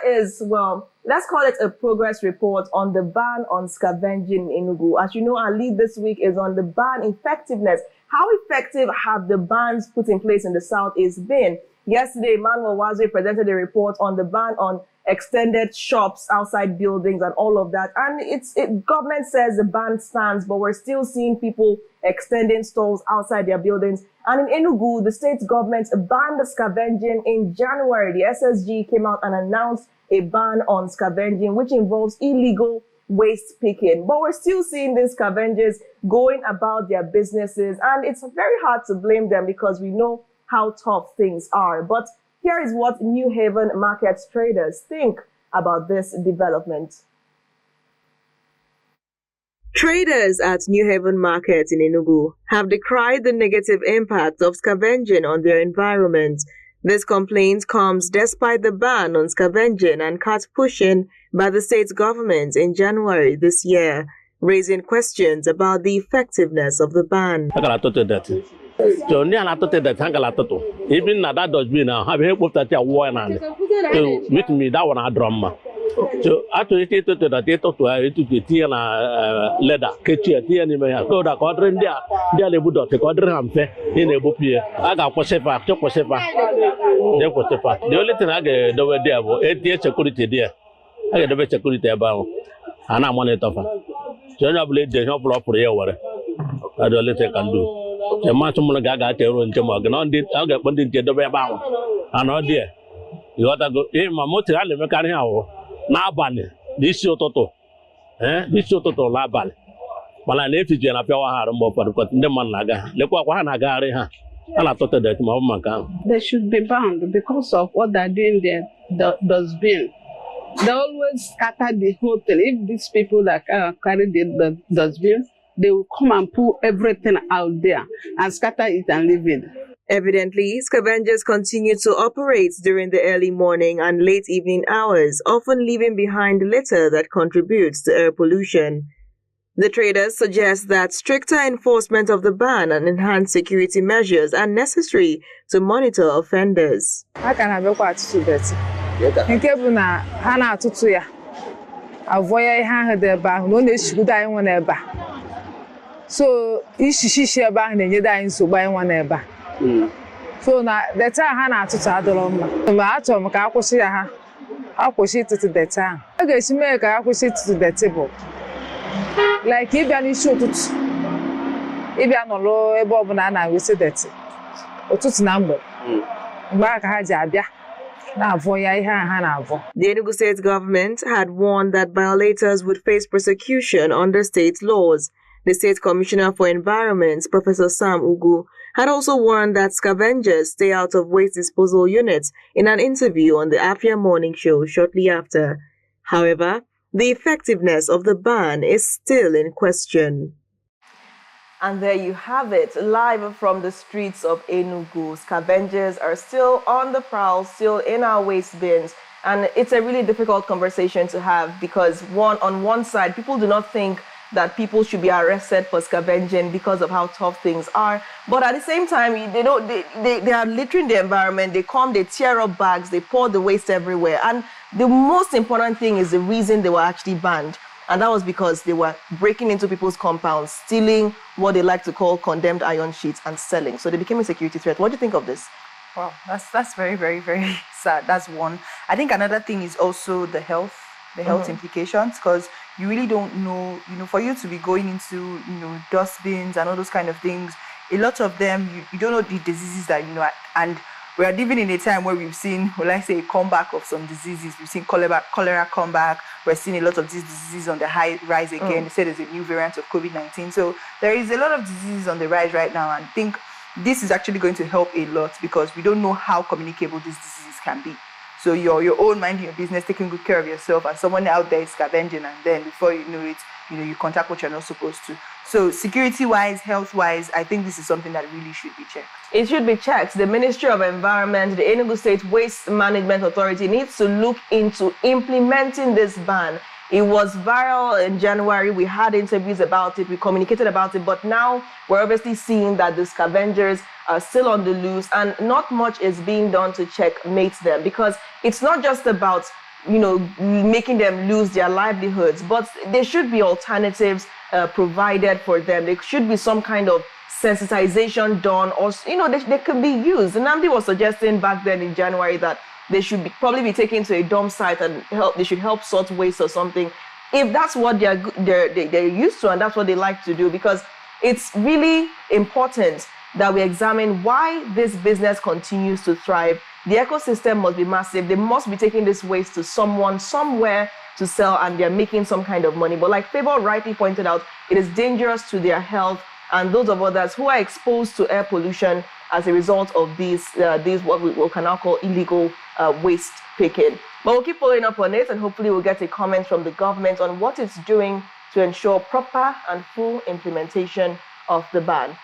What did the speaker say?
here is, well, let's call it a progress report on the ban on scavenging in Enugu. As you know, our lead this week is on the ban effectiveness. How effective have the bans put in place in the Southeast been? Yesterday, Manuel Waziri presented a report on the ban on extended shops outside buildings and all of that. And government says the ban stands, but we're still seeing people extending stalls outside their buildings. And in Enugu, the state government banned the scavenging in January. The SSG came out and announced a ban on scavenging, which involves illegal waste picking. But we're still seeing these scavengers going about their businesses, and it's very hard to blame them because we know how tough things are. But here is what New Haven markets traders think about this development. Traders at New Haven Market in Enugu have decried the negative impact of scavenging on their environment. This complaint comes despite the ban on scavenging and cart pushing by the state government in January this year, raising questions about the effectiveness of the ban. So near not to the Tangalatoto. Even that does be now, have help with that one. So with me, that one a drama. So actually, to the data to the tea and leather, kitchen, tea and so the quadrant there, they are able to quadrant in a book here. I got Posefa, Chocosefa. The only thing I get over there was 8 years security there. I get the best security about, and I'm on it offer. So I believe there's no problem for you. I don't let it can do. The maximum gaga tell in Jamaican on did I get one did get the way about. And all dear. You ought to go in my motor, I live a now ban this show toto. This show toto labal. But I left it in a power hard more for the man laga. Look what one I got and I thought that my woman. They should be banned because of what they're doing there, the dustbin. They always scatter the whole thing. If these people that carry the dustbin, they will come and pull everything out there and scatter it and leave it. Evidently, scavengers continue to operate during the early morning and late evening hours, often leaving behind litter that contributes to air pollution. The traders suggest that stricter enforcement of the ban and enhanced security measures are necessary to monitor offenders. I can have a quite too dirty. In Kebuna, Hana Tutuya. Avoid her the bar, no need to die one ever. So, if she share bang, then you die so by one ever. So now the time Hana to Tadoloma. The atom Kakosia, how push it to the time. I guess you make a push it to the table. Like if you are shoot it, if you are no low above banana, we say that. Or to number. Back Hajabia. The Enugu State government had warned that violators would face prosecution under state laws. The State Commissioner for Environment, Professor Sam Ugwu, had also warned that scavengers stay out of waste disposal units in an interview on the Afia Morning Show shortly after. However, the effectiveness of the ban is still in question. And there you have it, live from the streets of Enugu. Scavengers are still on the prowl, still in our waste bins. And it's a really difficult conversation to have because on one side, people do not think that people should be arrested for scavenging because of how tough things are. But at the same time, they are littering the environment. They come, they tear up bags, they pour the waste everywhere. And the most important thing is the reason they were actually banned. And that was because they were breaking into people's compounds, stealing what they like to call condemned iron sheets and selling. So they became a security threat. What do you think of this? Wow, that's very, very, very sad. That's one. I think another thing is also the health implications, because you really don't know, for you to be going into, dustbins and all those kind of things, a lot of them, you don't know the diseases that, and we are living in a time where we've seen, a comeback of some diseases. We've seen cholera come back. We're seeing a lot of these diseases on the high rise again. They say there's a new variant of COVID-19. So there is a lot of diseases on the rise right now. And I think this is actually going to help a lot because we don't know how communicable these diseases can be. So your own minding your business, taking good care of yourself, and someone out there is scavenging, and then before you know it, you contact what you're not supposed to. So security-wise, health-wise, I think this is something that really should be checked. It should be checked. The Ministry of Environment, the Enugu State Waste Management Authority needs to look into implementing this ban. It was viral in January. We had interviews about it. We communicated about it. But now we're obviously seeing that the scavengers are still on the loose and not much is being done to checkmate them, because it's not just about making them lose their livelihoods. But there should be alternatives provided for them. There should be some kind of sensitization done, or they can be used. And Nnamdi was suggesting back then in January that they should probably be taken to a dump site and they should help sort waste or something, if that's what they're used to and that's what they like to do, because it's really important that we examine why this business continues to thrive. The ecosystem must be massive. They must be taking this waste to someone somewhere to sell, and they're making some kind of money. But like Favor rightly pointed out, it is dangerous to their health and those of others who are exposed to air pollution as a result of these what we can now call illegal waste picking. But we'll keep following up on it, and hopefully we'll get a comment from the government on what it's doing to ensure proper and full implementation of the ban.